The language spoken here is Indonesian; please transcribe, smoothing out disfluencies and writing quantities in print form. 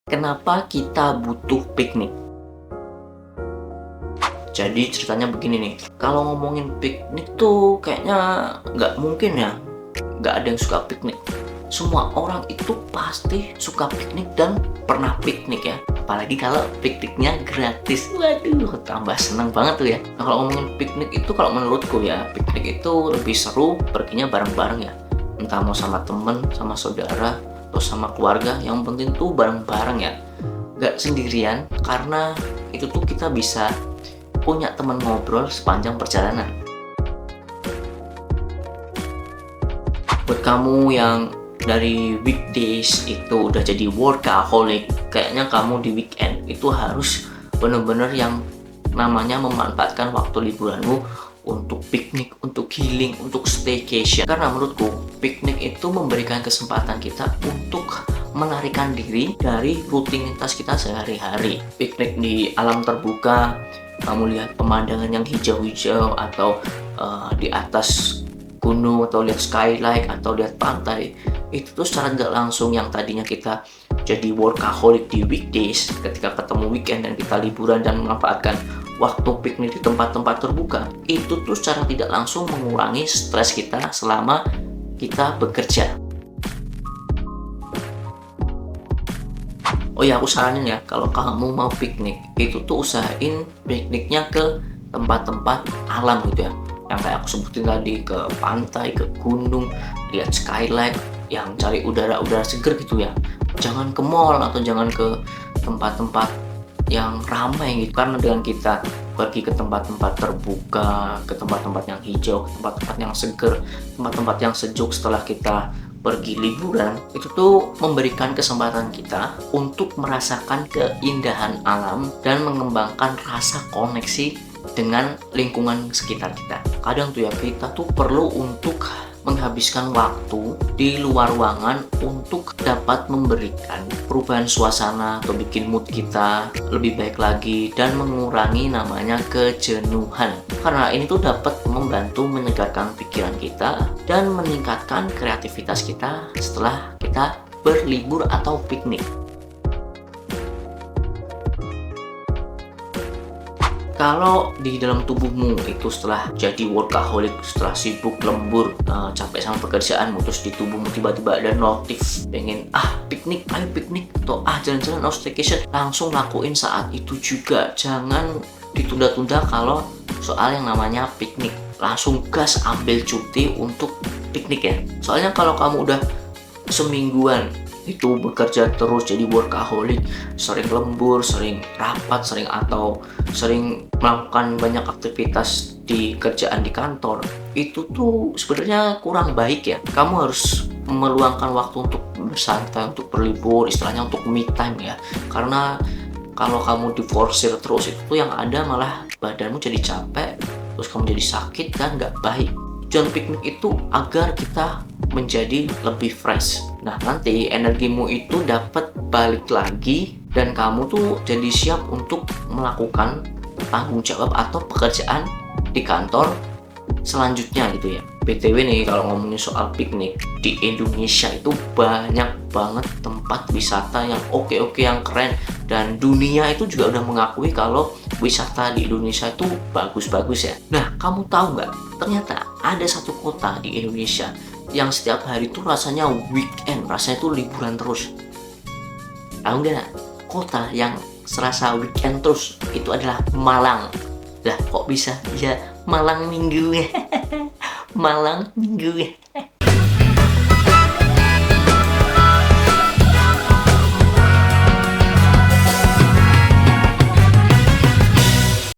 Kenapa kita butuh piknik? Jadi ceritanya begini nih, kalau ngomongin piknik tuh kayaknya nggak mungkin ya, nggak ada yang suka piknik. Semua orang itu pasti suka piknik dan pernah piknik ya. Apalagi kalau pikniknya gratis. Waduh, tambah seneng banget tuh ya. Nah, kalau ngomongin piknik itu kalau menurutku ya, piknik itu lebih seru perginya bareng-bareng ya. Entah mau sama temen, sama saudara, atau sama keluarga, yang penting tuh bareng-bareng ya. Nggak sendirian, karena itu tuh kita bisa punya teman ngobrol sepanjang perjalanan. Buat kamu yang dari weekdays itu udah jadi workaholic, kayaknya kamu di weekend itu harus bener-bener yang namanya memanfaatkan waktu liburanmu untuk piknik, untuk healing, untuk staycation. Karena menurutku piknik itu memberikan kesempatan kita untuk menarikan diri dari rutinitas kita sehari-hari. Piknik di alam terbuka, kamu lihat pemandangan yang hijau-hijau, atau di atas gunung, atau lihat skylight, atau lihat pantai, itu tuh secara nggak langsung yang tadinya kita jadi workaholic di weekdays, ketika ketemu weekend dan kita liburan dan memanfaatkan waktu piknik di tempat-tempat terbuka, itu tuh secara tidak langsung mengurangi stres kita selama kita bekerja. Oh ya, aku saranin ya, kalau kamu mau piknik, itu tuh usahain pikniknya ke tempat-tempat alam gitu ya. Yang kayak aku sebutin tadi, ke pantai, ke gunung, lihat skylight, yang cari udara-udara seger gitu ya. Jangan ke mall atau jangan ke tempat-tempat yang ramai gitu. Karena dengan kita pergi ke tempat-tempat terbuka, ke tempat-tempat yang hijau, ke tempat-tempat yang seger, tempat-tempat yang sejuk setelah kita pergi liburan, itu tuh memberikan kesempatan kita untuk merasakan keindahan alam dan mengembangkan rasa koneksi dengan lingkungan sekitar kita. Kadang tuh ya, kita tuh perlu untuk menghabiskan waktu di luar ruangan untuk dapat memberikan perubahan suasana atau bikin mood kita lebih baik lagi dan mengurangi namanya kejenuhan. Karena ini tuh dapat membantu menyegarkan pikiran kita dan meningkatkan kreativitas kita setelah kita berlibur atau piknik. Kalau di dalam tubuhmu itu setelah jadi workaholic, setelah sibuk lembur, capek sama pekerjaanmu, terus di tubuhmu tiba-tiba ada notif pengen piknik, ayo piknik, atau jalan-jalan, staycation, langsung lakuin saat itu juga. Jangan ditunda-tunda kalau soal yang namanya piknik. Langsung gas ambil cuti untuk piknik ya. Soalnya kalau kamu udah semingguan itu bekerja terus jadi workaholic, sering lembur, sering rapat, sering melakukan banyak aktivitas di kerjaan di kantor, itu tuh sebenarnya kurang baik ya. Kamu harus meluangkan waktu untuk bersantai, untuk berlibur, istilahnya untuk me time ya. Karena kalau kamu diforsir terus, itu tuh yang ada malah badanmu jadi capek, terus kamu jadi sakit, dan nggak baik. Tujuan piknik itu agar kita menjadi lebih fresh. Nah, nanti energimu itu dapat balik lagi dan kamu tuh jadi siap untuk melakukan tanggung jawab atau pekerjaan di kantor selanjutnya gitu ya. BTW nih, kalau ngomongin soal piknik, di Indonesia itu banyak banget tempat wisata yang oke-oke, yang keren, dan dunia itu juga udah mengakui kalau wisata di Indonesia itu bagus-bagus ya. Nah, kamu tahu nggak? Ternyata ada satu kota di Indonesia yang setiap hari tuh rasanya weekend, rasanya tuh liburan terus. Tahu nggak? Kota yang serasa weekend terus itu adalah Malang. Lah, kok bisa? Ya, Malang Minggu. Malang Minggu.